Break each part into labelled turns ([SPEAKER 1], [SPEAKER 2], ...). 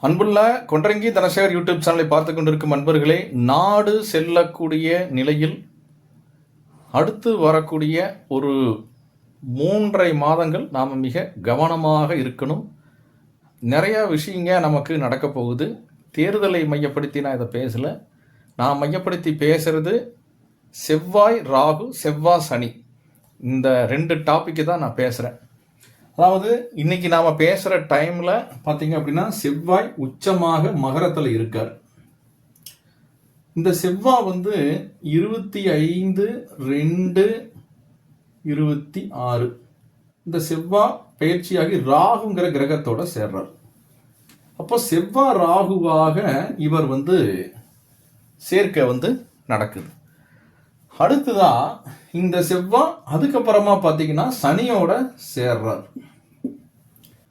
[SPEAKER 1] அன்புள்ள கொன்றங்கி தனசேகர் யூடியூப் சேனலை பார்த்து கொண்டிருக்கும் அன்பர்களே, நாடு செல்லக்கூடிய நிலையில் அடுத்து வரக்கூடிய ஒரு 3.5 மாதங்கள் நாம் மிக கவனமாக இருக்கணும். நிறையா விஷயங்க நமக்கு நடக்க போகுது. தேர்தலை மையப்படுத்தி நான் இதை பேசலை. நான் மையப்படுத்தி பேசுகிறது செவ்வாய் ராகு, செவ்வாய் சனி, இந்த 2 டாப்பிக்கு தான் நான் பேசுகிறேன். அதாவது இன்னைக்கு நாம் பேசுகிற டைமில் பார்த்தீங்க அப்படின்னா செவ்வாய் உச்சமாக மகரத்தில் இருக்கார். இந்த செவ்வாய் 25/2/26 இந்த செவ்வாய் பயிற்சியாகி ராகுங்கிற கிரகத்தோட சேர்றார். அப்போ செவ்வாய் ராகுவாக இவர் சேர்க்கை நடக்குது. அடுத்ததா இந்த செவ்வாய் அதுக்கப்புறமா பார்த்தீங்கன்னா சனியோட சேர்றார்.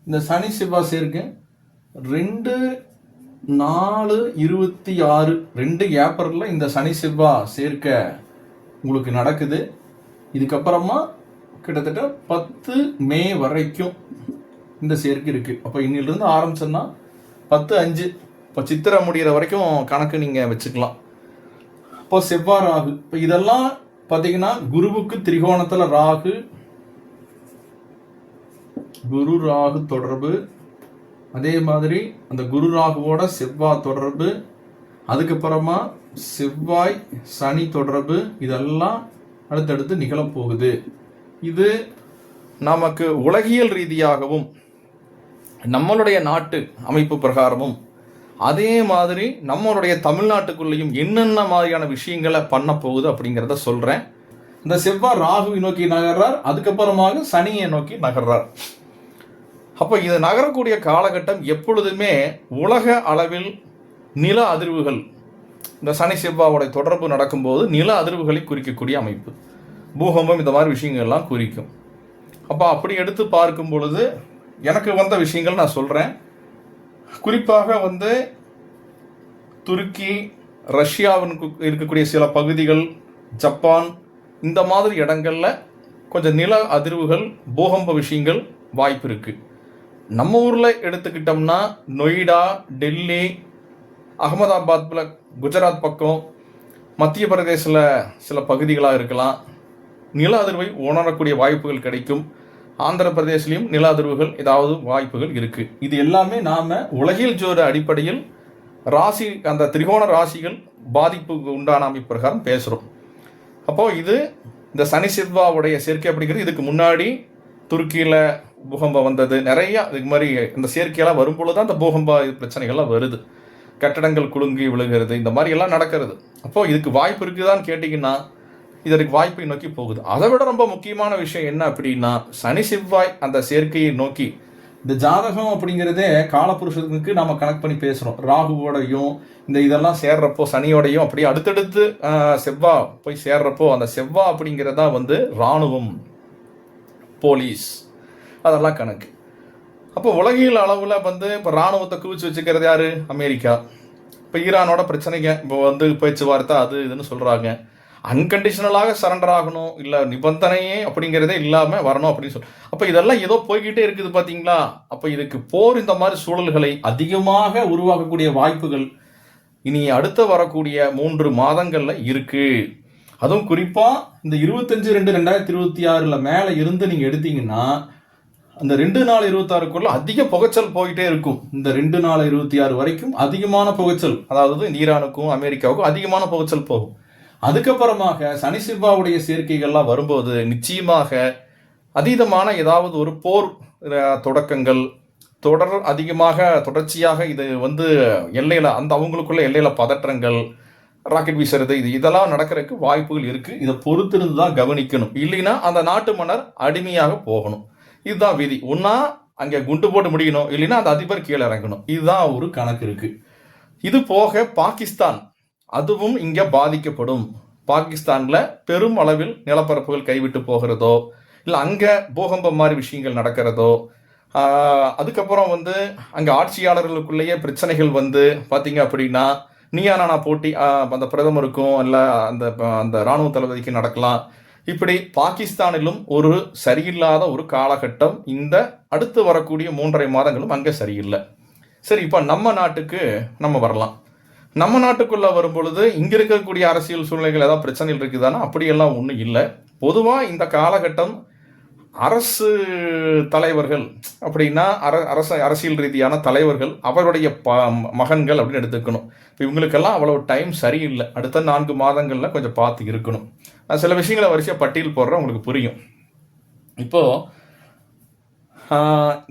[SPEAKER 1] இந்த சனி செவ்வாய் சேர்க்கை 2/4/26 2 ஏப்ரலில் இந்த சனி செவ்வாய் சேர்க்கை உங்களுக்கு நடக்குது. இதுக்கப்புறமா கிட்டத்தட்ட 10 மே வரைக்கும் இந்த சேர்க்கை இருக்கு. அப்போ இன்னிலிருந்து ஆரம்பிச்சோன்னா 10/5 இப்போ சித்திரை முடிகிற வரைக்கும் கணக்கு நீங்கள் வச்சுக்கலாம். இப்போ செவ்வாய் ராகு, இப்போ இதெல்லாம் பார்த்தீங்கன்னா குருவுக்கு திரிகோணத்தில் ராகு, குரு ராகு தொடர்பு, அதே மாதிரி அந்த குரு ராகுவோட செவ்வாய் தொடர்பு, அதுக்கப்புறமா செவ்வாய் சனி தொடர்பு, இதெல்லாம் அடுத்தடுத்து நிகழப்போகுது. இது நமக்கு உலகியல் ரீதியாகவும் நம்மளுடைய நாட்டு அமைப்பு பிரகாரமும் அதே மாதிரி நம்மளுடைய தமிழ்நாட்டுக்குள்ளேயும் என்னென்ன மாதிரியான விஷயங்களை பண்ண போகுது அப்படிங்கிறத சொல்கிறேன். இந்த செவ்வாய் ராகுவை நோக்கி நகர்றார், அதுக்கப்புறமாக சனியை நோக்கி நகர்றார். அப்போ இது நகரக்கூடிய காலகட்டம் எப்பொழுதுமே உலக அளவில் நில அதிர்வுகள், இந்த சனி செவ்வாயோட தொடர்பு நடக்கும்போது நில அதிர்வுகளை குறிக்கக்கூடிய அமைப்பு, பூகம்பம், இந்த மாதிரி விஷயங்கள்லாம் குறிக்கும். அப்போ அப்படி எடுத்து பார்க்கும் பொழுது எனக்கு வந்த விஷயங்கள் நான் சொல்கிறேன். குறிப்பாக துருக்கி, ரஷ்யாவுக்கு இருக்கக்கூடிய சில பகுதிகள், ஜப்பான், இந்த மாதிரி இடங்களில் கொஞ்சம் நில அதிர்வுகள், பூகம்ப விஷயங்கள் வாய்ப்பு இருக்குது. நம்ம ஊரில் எடுத்துக்கிட்டோம்னா நொய்டா, டெல்லி, அகமதாபாத், குஜராத் பக்கம், மத்திய பிரதேசில் சில பகுதிகளாக இருக்கலாம், நில அதிர்வை உணரக்கூடிய வாய்ப்புகள் கிடைக்கும். ஆந்திர பிரதேசிலையும் நில அதிர்வுகள் ஏதாவது வாய்ப்புகள் இருக்குது. இது எல்லாமே நாம் உலகில் ஜோர அடிப்படையில் ராசி, அந்த திரிகோண ராசிகள் பாதிப்புக்கு உண்டான அமைப்பு பிரகாரம் பேசுகிறோம். அப்போது இது இந்த சனி செவ்வாவுடைய சேர்க்கை அப்படிங்கிறது இதுக்கு முன்னாடி துருக்கியில் பூகம்பம் வந்தது, நிறையா இதுக்கு மாதிரி இந்த சேர்க்கையெல்லாம் வரும்பொழுது தான் இந்த பூகம்ப பிரச்சனைகள்லாம் வருது, கட்டடங்கள் குலுங்கி விழுகிறது, இந்த மாதிரி எல்லாம் நடக்கிறது. அப்போது இதுக்கு வாய்ப்பு இருக்குதான்னு கேட்டிங்கன்னா இதற்கு வாய்ப்பை நோக்கி போகுது. அதை விட ரொம்ப முக்கியமான விஷயம் என்ன அப்படின்னா, சனி செவ்வாய் அந்த சேர்க்கையை நோக்கி இந்த ஜாதகம் அப்படிங்கிறதே காலப்புருஷனுக்கு நம்ம கனெக்ட் பண்ணி பேசுகிறோம். ராகுவோடையும் இந்த இதெல்லாம் சேர்றப்போ சனியோடையும் அப்படியே அடுத்தடுத்து செவ்வாய் போய் சேர்றப்போ அந்த செவ்வாய் அப்படிங்கிறதா இராணுவம், போலீஸ், அதெல்லாம் கணக்கு. அப்போ உலகியல் அளவில் இப்போ இராணுவத்தை குவிச்சு வச்சுக்கிறது யார்? அமெரிக்கா. இப்போ ஈரானோட பிரச்சனைங்க இப்போ பேச்சுவார்த்தை அது இதுன்னு சொல்கிறாங்க. அன்கண்டிஷனலாக சரண்டர் ஆகணும், இல்லை நிபந்தனையே அப்படிங்கிறதே இல்லாமல் வரணும் அப்படின்னு சொல்லி, அப்போ இதெல்லாம் ஏதோ போய்கிட்டே இருக்குது பார்த்தீங்களா. அப்போ இதுக்கு போர், இந்த மாதிரி சூழல்களை அதிகமாக உருவாக்கக்கூடிய வாய்ப்புகள் இனி அடுத்த வரக்கூடிய 3 மாதங்களில் இருக்குது. அதுவும் குறிப்பாக இந்த 25/2/2026 மேலே இருந்து நீங்கள் எடுத்தீங்கன்னா அந்த 2/4/26 அதிக புகைச்சல் போயிட்டே இருக்கும். இந்த 2/4/26 வரைக்கும் அதிகமான புகைச்சல், அதாவது ஈரானுக்கும் அமெரிக்காவுக்கும் அதிகமான புகைச்சல் போகும். அதுக்கப்புறமாக சனி செவ்வாவுடைய சேர்க்கைகள்லாம் வரும்போது நிச்சயமாக அதீதமான ஏதாவது ஒரு போர் தொடக்கங்கள் அதிகமாக தொடர்ச்சியாக இது எல்லையில் அந்த அவங்களுக்குள்ள எல்லையில் பதற்றங்கள், ராக்கெட் வீசுறது, இதெல்லாம் நடக்கிறதுக்கு வாய்ப்புகள் இருக்குது. இதை பொறுத்திருந்து தான் கவனிக்கணும். இல்லைன்னா அந்த நாட்டு மன்னர் அடிமையாக போகணும். இதுதான் விதி. ஒன்றா அங்கே குண்டு போட்டு முடியணும், இல்லைன்னா அந்த அதிபர் கீழே இறங்கணும். இதுதான் ஒரு கணக்கு இருக்குது. இது போக பாகிஸ்தான், அதுவும் இங்கே பாதிக்கப்படும். பாகிஸ்தானில் பெரும் அளவில் நிலப்பரப்புகள் கைவிட்டு போகிறதோ, இல்லை அங்கே பூகம்பம் மாதிரி விஷயங்கள் நடக்கிறதோ, அதுக்கப்புறம் அங்கே ஆட்சியாளர்களுக்குள்ளேயே பிரச்சனைகள் பார்த்தீங்க அப்படின்னா நீயா நானா போட்டி அந்த பிரதமருக்கும் இல்லை அந்த இராணுவ தளபதிக்கும் நடக்கலாம். இப்படி பாகிஸ்தானிலும் ஒரு சரியில்லாத ஒரு காலகட்டம் இந்த அடுத்து வரக்கூடிய 3.5 மாதங்களும் அங்கே சரியில்லை. சரி, இப்போ நம்ம நாட்டுக்கு நம்ம வரலாம். நம்ம நாட்டுக்குள்ளே வரும்பொழுது இங்கே இருக்கக்கூடிய அரசியல் சூழ்நிலைகள் ஏதாவது பிரச்சனைகள் இருக்குதானா? அப்படியெல்லாம் ஒன்றும் இல்லை. பொதுவாக இந்த காலகட்டம் அரசு தலைவர்கள் அப்படின்னா அரசியல் ரீதியான தலைவர்கள் அவருடைய மகன்கள் அப்படின்னு எடுத்துக்கணும். இப்போ இவங்களுக்கெல்லாம் அவ்வளோ டைம் சரியில்லை. அடுத்த 4 மாதங்களில் கொஞ்சம் பார்த்து இருக்கணும். நான் சில விஷயங்களை வரிசையாக பட்டியல் போடுறேன், உங்களுக்கு புரியும். இப்போது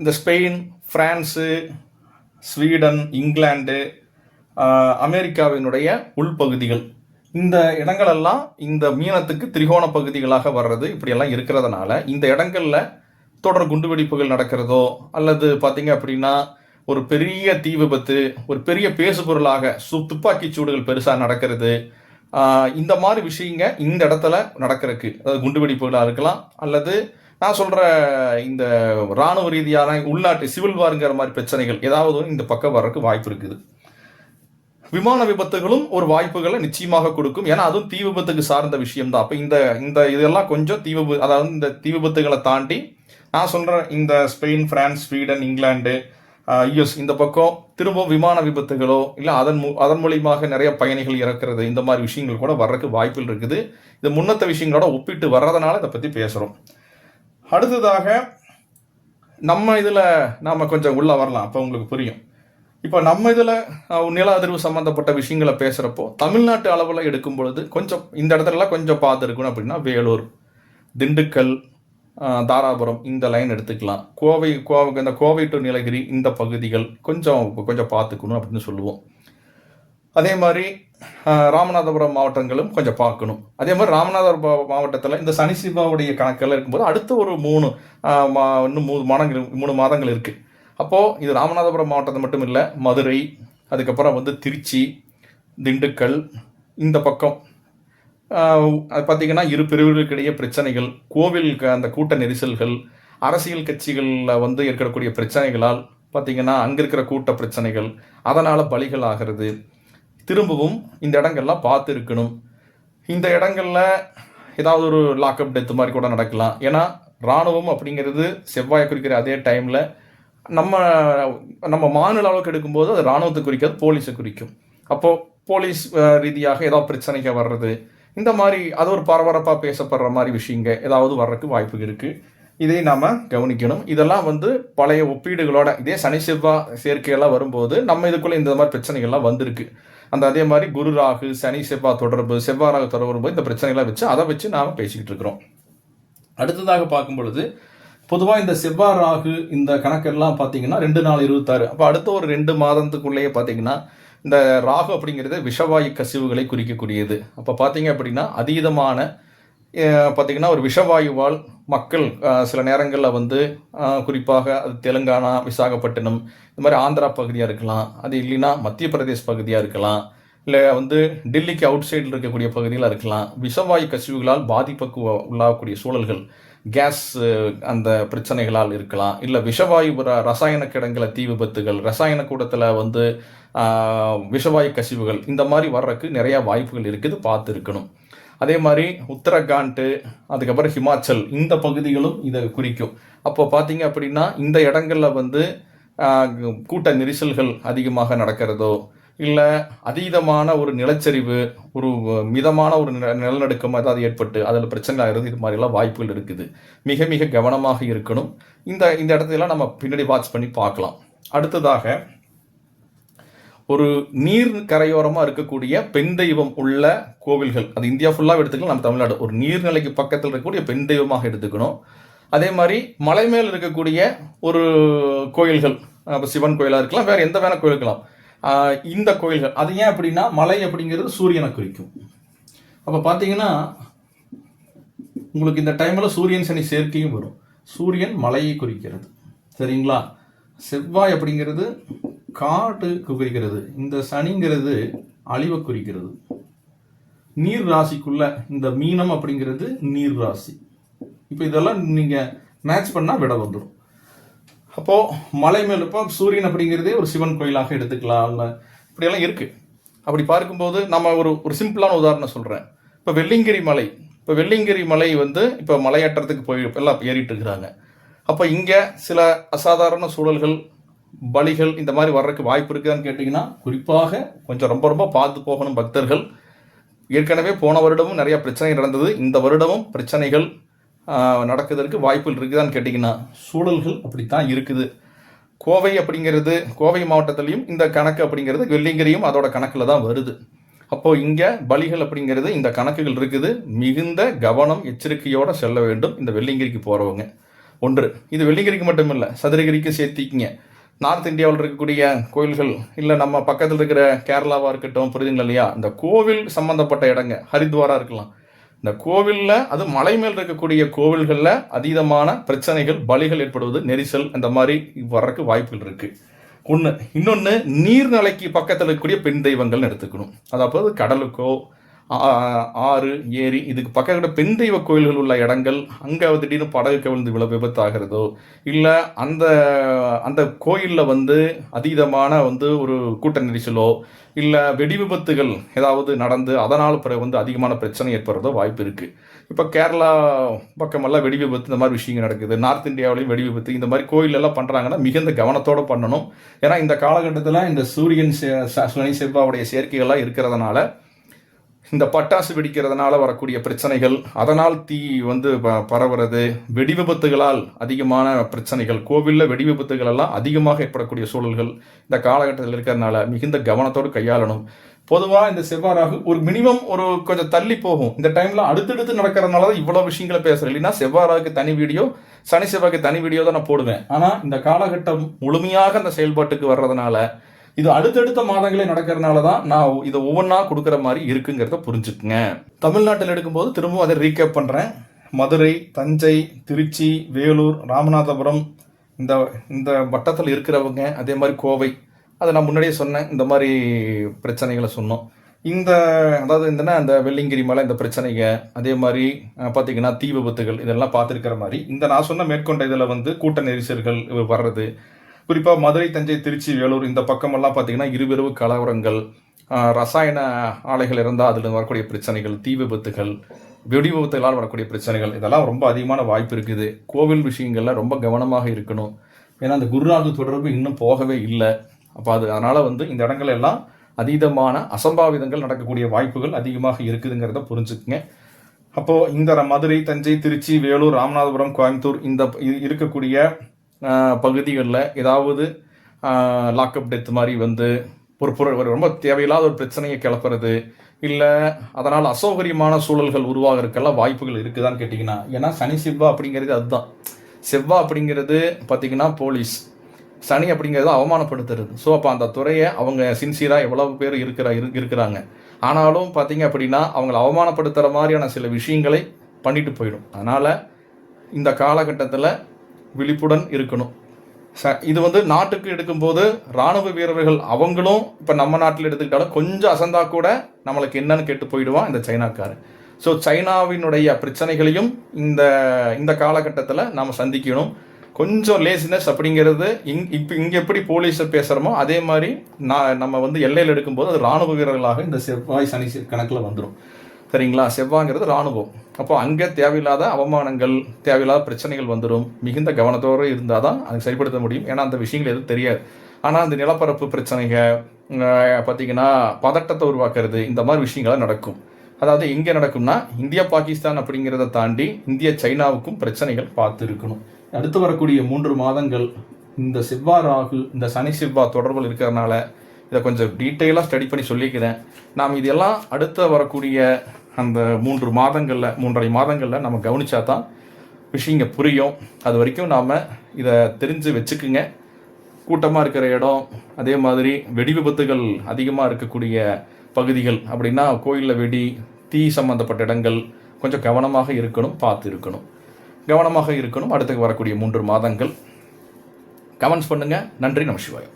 [SPEAKER 1] இந்த ஸ்பெயின், பிரான்ஸு, ஸ்வீடன், இங்கிலாந்து, அமெரிக்காவினுடைய உள்பகுதிகள், இந்த இடங்களெல்லாம் இந்த மீனத்துக்கு திரிகோண பகுதிகளாக வர்றது இப்படியெல்லாம் இருக்கிறதுனால இந்த இடங்களில் தொடர் குண்டுவெடிப்புகள் நடக்கிறதோ அல்லது பார்த்தீங்க அப்படின்னா ஒரு பெரிய தீ விபத்து, ஒரு பெரிய பேசுபொருளாக துப்பாக்கி சூடுகள் பெருசாக நடக்கிறது, இந்த மாதிரி விஷயங்க இந்த இடத்துல நடக்கிறதுக்கு, அதாவது குண்டுவெடிப்புகளாக இருக்கலாம் அல்லது நான் சொல்கிற இந்த இராணுவ ரீதியான உள்நாட்டு சிவில் வாருங்கிற மாதிரி பிரச்சனைகள் ஏதாவது இந்த பக்கம் வர்றதுக்கு வாய்ப்பு இருக்குது. விமான விபத்துகளும் ஒரு வாய்ப்புகளை நிச்சயமாக கொடுக்கும். ஏன்னா அதுவும் தீ விபத்துக்கு சார்ந்த விஷயம் தான். அப்போ இந்த இதெல்லாம் கொஞ்சம் அதாவது இந்த தீ விபத்துகளை தாண்டி நான் சொல்கிறேன் இந்த Spain, France, Sweden, England, US இந்த பக்கம் திரும்ப விமான விபத்துகளோ இல்லை அதன் மூலியமாக நிறைய பயணிகள் இறக்கிறது, இந்த மாதிரி விஷயங்கள் கூட வர்றதுக்கு வாய்ப்புகள் இருக்குது. இது முன்னத்த விஷயங்களோட ஒப்பிட்டு வர்றதுனால இதை பற்றி பேசுகிறோம். அடுத்ததாக நம்ம இதில் நாம் கொஞ்சம் உள்ளே வரலாம், அப்போ உங்களுக்கு புரியும். இப்போ நம்ம இதில் நில அதிர்வு சம்மந்தப்பட்ட விஷயங்களை பேசுகிறப்போ தமிழ்நாட்டு அளவில் எடுக்கும் பொழுது கொஞ்சம் இந்த இடத்துலலாம் கொஞ்சம் பார்த்துருக்கணும். அப்படின்னா வேலூர், திண்டுக்கல், தாராபுரம் இந்த லைன் எடுத்துக்கலாம். இந்த கோவை டு நீலகிரி இந்த பகுதிகள் கொஞ்சம் பார்த்துக்கணும் அப்படின்னு சொல்லுவோம். அதே மாதிரி ராமநாதபுரம் மாவட்டங்களும் கொஞ்சம் பார்க்கணும். அதே மாதிரி ராமநாதபுரம் மாவட்டத்தில் இந்த சனி சிவாவுடைய கணக்கில் இருக்கும்போது அடுத்த ஒரு 3 மாதங்கள் இருக்குது. அப்போது இது ராமநாதபுரம் மாவட்டத்தை மட்டும் இல்லை, மதுரை, அதுக்கப்புறம் திருச்சி, திண்டுக்கல் இந்த பக்கம் அது பார்த்திங்கன்னா இரு பிரிவுகளுக்கிடையே பிரச்சனைகள், கோவிலுக்கு அந்த கூட்ட நெரிசல்கள், அரசியல் கட்சிகளில் இருக்கக்கூடிய பிரச்சனைகளால் பார்த்திங்கன்னா அங்கே இருக்கிற கூட்ட பிரச்சனைகள், அதனால் பலிகள் ஆகிறது. திரும்பவும் இந்த இடங்கள்லாம் பார்த்து இருக்கணும். இந்த இடங்களில் ஏதாவது ஒரு லாக்அப் டெத்து மாதிரி கூட நடக்கலாம். ஏன்னா இராணுவம் அப்படிங்கிறது செவ்வாயை குறிக்கிற அதே டைமில் நம்ம மாநில அளவுக்கு எடுக்கும்போது அது இராணுவத்தை குறிக்காது, போலீஸை குறிக்கும். அப்போது போலீஸ் ரீதியாக ஏதாவது பிரச்சனைகள் வர்றது, இந்த மாதிரி அது ஒரு பரபரப்பாக பேசப்படுற மாதிரி விஷயங்க ஏதாவது வர்றதுக்கு வாய்ப்பு இருக்குது. இதை நாம் கவனிக்கணும். இதெல்லாம் பழைய ஒப்பீடுகளோட இதே சனி செவ்வாய் சேர்க்கையெல்லாம் வரும்போது நம்ம இதுக்குள்ளே இந்த மாதிரி பிரச்சனைகள்லாம் வந்திருக்கு. அதே மாதிரி குரு ராகு, சனி செவ்வாய் தொடர்பு, செவ்வாய் ராகு தொடர்பு வரும்போது இந்த பிரச்சனைகள்லாம் வச்சு அதை வச்சு நாம் பேசிக்கிட்டு இருக்கிறோம். அடுத்ததாக பார்க்கும் பொழுது பொதுவாக இந்த செவ்வாய் ராகு இந்த கணக்கெல்லாம் பார்த்தீங்கன்னா 2×4=26. அப்போ அடுத்த ஒரு 2 மாதத்துக்குள்ளேயே பார்த்தீங்கன்னா இந்த ராகு அப்படிங்கிறது விஷவாயு கசிவுகளை குறிக்கக்கூடியது. அப்போ பார்த்தீங்க அப்படின்னா அதீதமான பார்த்திங்கன்னா ஒரு விஷவாயுவால் மக்கள் சில நேரங்களில் குறிப்பாக அது தெலுங்கானா, விசாகப்பட்டினம் இந்த மாதிரி ஆந்திரா பகுதியாக இருக்கலாம், அது இல்லைன்னா மத்திய பிரதேஷ் பகுதியாக இருக்கலாம், இல்லை டெல்லிக்கு அவுட் சைடில் இருக்கக்கூடிய பகுதியில் இருக்கலாம். விஷவாயு கசிவுகளால் பாதிப்புக்கு உள்ளாகக்கூடிய சூழல்கள், கேஸ் அந்த பிரச்சனைகளால் இருக்கலாம், இல்லை விஷவாயு ரசாயன கிடங்கில் தீ விபத்துகள், ரசாயன கூடத்தில் விஷவாயு கசிவுகள், இந்த மாதிரி வர்றதுக்கு நிறையா வாய்ப்புகள் இருக்குது, பார்த்து இருக்கணும். அதே மாதிரி உத்தரகாண்ட், அதுக்கப்புறம் ஹிமாச்சல் இந்த பகுதிகளும் இதை குறிக்கும். அப்போ பார்த்தீங்க அப்படின்னா இந்த இடங்களில் கூட்ட நெரிசல்கள் அதிகமாக நடக்கிறதோ இல்லை அதீதமான ஒரு நிலச்சரிவு, ஒரு மிதமான ஒரு நிலநடுக்கம் ஏதாவது ஏற்பட்டு அதில் பிரச்சனை ஆகிறது, இது மாதிரிலாம் வாய்ப்புகள் இருக்குது. மிக மிக கவனமாக இருக்கணும். இந்த இடத்தையெல்லாம் நம்ம பின்னாடி வாட்ச் பண்ணி பார்க்கலாம். அடுத்ததாக ஒரு நீர் கரையோரமாக இருக்கக்கூடிய பெண் தெய்வம் உள்ள கோவில்கள், அது இந்தியா ஃபுல்லாக எடுத்துக்கலாம், நம்ம தமிழ்நாடு ஒரு நீர்நிலைக்கு பக்கத்தில் இருக்கக்கூடிய பெண் தெய்வமாக எடுத்துக்கணும். அதே மாதிரி மலை மேல் இருக்கக்கூடிய ஒரு கோயில்கள், சிவன் கோயிலாக இருக்கலாம், வேறு எந்த வேணால் கோயில் இருக்கலாம். இந்த கோயில்கள் அது ஏன் அப்படின்னா மலை அப்படிங்கிறது சூரியனை குறிக்கும். அப்போ பார்த்தீங்கன்னா உங்களுக்கு இந்த டைமில் சூரியன் சனி சேர்க்கையும் வரும். சூரியன் மலையை குறிக்கிறது, சரிங்களா? செவ்வாய் அப்படிங்கிறது காடு குறிக்கிறது, இந்த சனிங்கிறது அழிவை குறிக்கிறது. நீர் ராசிக்குள்ள இந்த மீனம் அப்படிங்கிறது நீர் ராசி. இப்போ இதெல்லாம் நீங்கள் மேட்ச் பண்ணால் விட வந்துடும். அப்போது மலை மேல் இப்போ சூரியன் அப்படிங்கிறதே ஒரு சிவன் கோயிலாக எடுத்துக்கலாம், இப்படியெல்லாம் இருக்குது. அப்படி பார்க்கும்போது நம்ம ஒரு சிம்பிளான உதாரணம் சொல்கிறேன். இப்போ வெள்ளிங்கிரி மலை இப்போ மலையேற்றத்துக்கு எல்லாம் ஏறிட்டு இருக்கிறாங்க. அப்போ இங்கே சில அசாதாரண சூழல்கள் பலிகள் இந்த மாதிரி வர்றதுக்கு வாய்ப்பு இருக்குதான்னு கேட்டிங்கன்னா குறிப்பாக கொஞ்சம் ரொம்ப ரொம்ப பார்த்து போகணும் பக்தர்கள். ஏற்கனவே போன வருடமும் நிறைய பிரச்சனை நடந்தது. இந்த வருடமும் பிரச்சனைகள் நடக்கிறதுக்கு வாய்ப்புகள் இருக்குதான்னு கேட்டிங்கன்னா சூழல்கள் அப்படித்தான் இருக்குது. கோவை அப்படிங்கிறது, கோவை மாவட்டத்திலையும் இந்த கணக்கு அப்படிங்கிறது வெள்ளிங்கிரியும் அதோட கணக்கில் தான் வருது. அப்போது இங்கே பலிகள் அப்படிங்கிறது இந்த கணக்குகள் இருக்குது. மிகுந்த கவனம் எச்சரிக்கையோடு செல்ல வேண்டும் இந்த வெள்ளிங்கிரிக்கு போகிறவங்க. ஒன்று, இது வெள்ளிங்கிரிக்கு மட்டும் இல்லை, சதுரகிரிக்கு சேர்த்திக்கிங்க. நார்த் இந்தியாவில் இருக்கக்கூடிய கோயில்கள், இல்லை நம்ம பக்கத்தில் இருக்கிற கேரளாவாக இருக்கட்டும், புரியுதுங்களா இல்லையா, இந்த கோவில் சம்மந்தப்பட்ட இடங்க, ஹரித்வாராக இருக்கலாம், இந்த கோவிலில் அது மலை மேல் இருக்கக்கூடிய கோவில்களில் அதீதமான பிரச்சனைகள், பலிகள் ஏற்படுவது, நெரிசல் அந்த மாதிரி வர்றதுக்கு வாய்ப்புகள் இருக்குது. ஒன்று. இன்னொன்று, நீர்நிலைக்கு பக்கத்தில் இருக்கக்கூடிய பெண் தெய்வங்கள்னு எடுத்துக்கணும். அதாவது கடலுக்கோ ஆறு ஏரி இதுக்கு பக்கத்தில் பெண் தெய்வ கோயில்கள் உள்ள இடங்கள், அங்கே திடீர்னு படகு கவிழ்ந்து விபத்தாகிறதோ, இல்லை அந்த அந்த கோயிலில் அதீதமான ஒரு கூட்ட நெரிசலோ, இல்லை வெடி விபத்துகள் ஏதாவது நடந்து அதனால் பிறகு அதிகமான பிரச்சனை ஏற்படுறதோ வாய்ப்பு இருக்குது. இப்போ கேரளா பக்கமெல்லாம் வெடி விபத்து இந்த மாதிரி விஷயங்கள் நடக்குது. நார்த் இந்தியாவிலையும் வெடி விபத்து இந்த மாதிரி கோயிலெல்லாம் பண்ணுறாங்கன்னா மிகுந்த கவனத்தோடு பண்ணணும். ஏன்னா இந்த காலகட்டத்தில் இந்த சூரியன் சனி செவ்வாவுடைய சேர்க்கைகள்லாம் இருக்கிறதுனால, இந்த பட்டாசு வெடிக்கிறதுனால வரக்கூடிய பிரச்சனைகள், அதனால் தீ பரவுறது, வெடி விபத்துகளால் அதிகமான பிரச்சனைகள், கோவிலில் வெடி விபத்துகள் எல்லாம் அதிகமாக ஏற்படக்கூடிய சூழல்கள் இந்த காலகட்டத்தில் இருக்கிறதுனால மிகுந்த கவனத்தோடு கையாளணும். பொதுவாக இந்த செவ்வாறாகு ஒரு மினிமம் கொஞ்சம் தள்ளி போகும். இந்த டைமில் அடுத்தடுத்து நடக்கிறதுனால தான் இவ்வளோ விஷயங்களை பேசுகிறேன். இல்லைன்னா செவ்வாறாக்கு தனி வீடியோ, சனி செவ்வாய்க்கு தனி வீடியோ தான் நான் போடுவேன். ஆனால் இந்த காலகட்டம் முழுமையாக அந்த செயல்பாட்டுக்கு வர்றதுனால, இது அடுத்தடுத்த மாதங்களே நடக்கிறதுனால தான் நான் இதை ஒவ்வொன்றா கொடுக்குற மாதிரி இருக்குங்கிறத புரிஞ்சுக்குங்க. தமிழ்நாட்டில் எடுக்கும்போது திரும்பவும் அதை ரீகேப் பண்ணுறேன். மதுரை, தஞ்சை, திருச்சி, வேலூர், ராமநாதபுரம் இந்த வட்டத்தில் இருக்கிறவங்க, அதே மாதிரி கோவை, அதை நான் முன்னாடியே சொன்னேன். இந்த மாதிரி பிரச்சனைகளை சொன்னோம். அதாவது இந்த வெள்ளிங்கிரி மலை இந்த பிரச்சனைங்க, அதே மாதிரி பார்த்தீங்கன்னா தீ விபத்துகள் இதெல்லாம் பார்த்துருக்கிற மாதிரி நான் சொன்ன மேற்கொண்ட இதில் கூட்ட நெரிசல்கள் வர்றது, குறிப்பாக மதுரை, தஞ்சை, திருச்சி, வேலூர் இந்த பக்கமெல்லாம் பார்த்தீங்கன்னா இருபிறவு கலவரங்கள், ரசாயன ஆலைகள் இருந்தால் அதில் வரக்கூடிய பிரச்சனைகள், தீ விபத்துகள், வெடி விபத்துகளால் வரக்கூடிய பிரச்சனைகள் இதெல்லாம் ரொம்ப அதிகமான வாய்ப்பு இருக்குது. கோவில் விஷயங்கள்ல ரொம்ப கவனமாக இருக்கணும். ஏன்னா அந்த குருராகு தொடர்பு இன்னும் போகவே இல்லை. அப்போ அதனால் இந்த இடங்கள் எல்லாம் அதீதமான அசம்பாவிதங்கள் நடக்கக்கூடிய வாய்ப்புகள் அதிகமாக இருக்குதுங்கிறத புரிஞ்சுக்குங்க. அப்போது இந்த மதுரை, தஞ்சை, திருச்சி, வேலூர், ராமநாதபுரம், கோயம்புத்தூர் இந்த இருக்கக்கூடிய பகுதிகளில் ஏதாவது லாக்அப் டெத் மாதிரி ஒரு ரொம்ப தேவையில்லாத ஒரு பிரச்சனையை கிளப்புறது, இல்லை அதனால் அசௌகரியமான சூழல்கள் உருவாகிறதுக்கெல்லாம் வாய்ப்புகள் இருக்குதான்னு கேட்டிங்கன்னா, ஏன்னா சனி செவ்வாய் அப்படிங்கிறது அதுதான். செவ்வாய் அப்படிங்கிறது பார்த்திங்கன்னா போலீஸ், சனி அப்படிங்கிறது அவமானப்படுத்துறது. ஸோ அப்போ அந்த துறையை அவங்க சின்சியராக எவ்வளவு பேர் இருக்கிறாங்க, ஆனாலும் பார்த்திங்க அப்படின்னா அவங்கள அவமானப்படுத்துகிற மாதிரியான சில விஷயங்களை பண்ணிட்டு போயிடும். அதனால் இந்த காலகட்டத்தில் விழிப்புடன் இருக்கணும். இது நாட்டுக்கு எடுக்கும்போது இராணுவ வீரர்கள் அவங்களும் இப்போ நம்ம நாட்டில் எடுத்துக்கிட்டாலும் கொஞ்சம் அசந்தா கூட நம்மளுக்கு என்னன்னு கேட்டு போயிடுவான் இந்த சைனாக்காரன். ஸோ சைனாவினுடைய பிரச்சனைகளையும் இந்த காலகட்டத்தில் நாம் சந்திக்கணும். கொஞ்சம் லேசினஸ் அப்படிங்கிறது இங்கே எப்படி போலீஸை பேசுகிறோமோ அதே மாதிரி நம்ம எல்லையில் எடுக்கும்போது அது இராணுவ வீரர்களாக இந்த செவ்வாய் சனி கணக்கில் வந்துடும். சரிங்களா? செவ்வாங்கிறது இராணுவம். அப்போ அங்கே தேவையில்லாத அவமானங்கள், தேவையில்லாத பிரச்சனைகள் வந்துடும். மிகுந்த கவனத்தோடு இருந்தால் தான் அதை சரிப்படுத்த முடியும். ஏன்னா அந்த விஷயங்கள் எதுவும் தெரியாது. ஆனால் அந்த நிலப்பரப்பு பிரச்சனைகள் பார்த்திங்கன்னா பதட்டத்தை உருவாக்குறது, இந்த மாதிரி விஷயங்கள்லாம் நடக்கும். அதாவது எங்கே நடக்கும்னா இந்தியா பாகிஸ்தான் அப்படிங்கிறத தாண்டி இந்தியா சைனாவுக்கும் பிரச்சனைகள் பார்த்து இருக்கணும். அடுத்து வரக்கூடிய 3 மாதங்கள் இந்த செவ்வாய் ராகு, இந்த சனி செவ்வாய் தொடர்பில் இருக்கிறதுனால இதை கொஞ்சம் டீட்டெயிலாக ஸ்டடி பண்ணி சொல்லிக்கிறேன். நாம் இதெல்லாம் அடுத்த வரக்கூடிய அந்த 3 மாதங்களில் 3.5 மாதங்களில் நம்ம கவனித்தா தான் விஷயங்க புரியும். அது வரைக்கும் நாம் இதை தெரிஞ்சு வச்சுக்குங்க. கூட்டமாக இருக்கிற இடம், அதே மாதிரி வெடி விபத்துகள் அதிகமாக இருக்கக்கூடிய பகுதிகள் அப்படின்னா கோயிலில் வெடி, தீ சம்மந்தப்பட்ட இடங்கள் கொஞ்சம் கவனமாக இருக்கணும், பார்த்து இருக்கணும், கவனமாக இருக்கணும். அடுத்து வரக்கூடிய 3 மாதங்கள் கமெண்ட்ஸ் பண்ணுங்கள். நன்றி. நமசிவாயம்.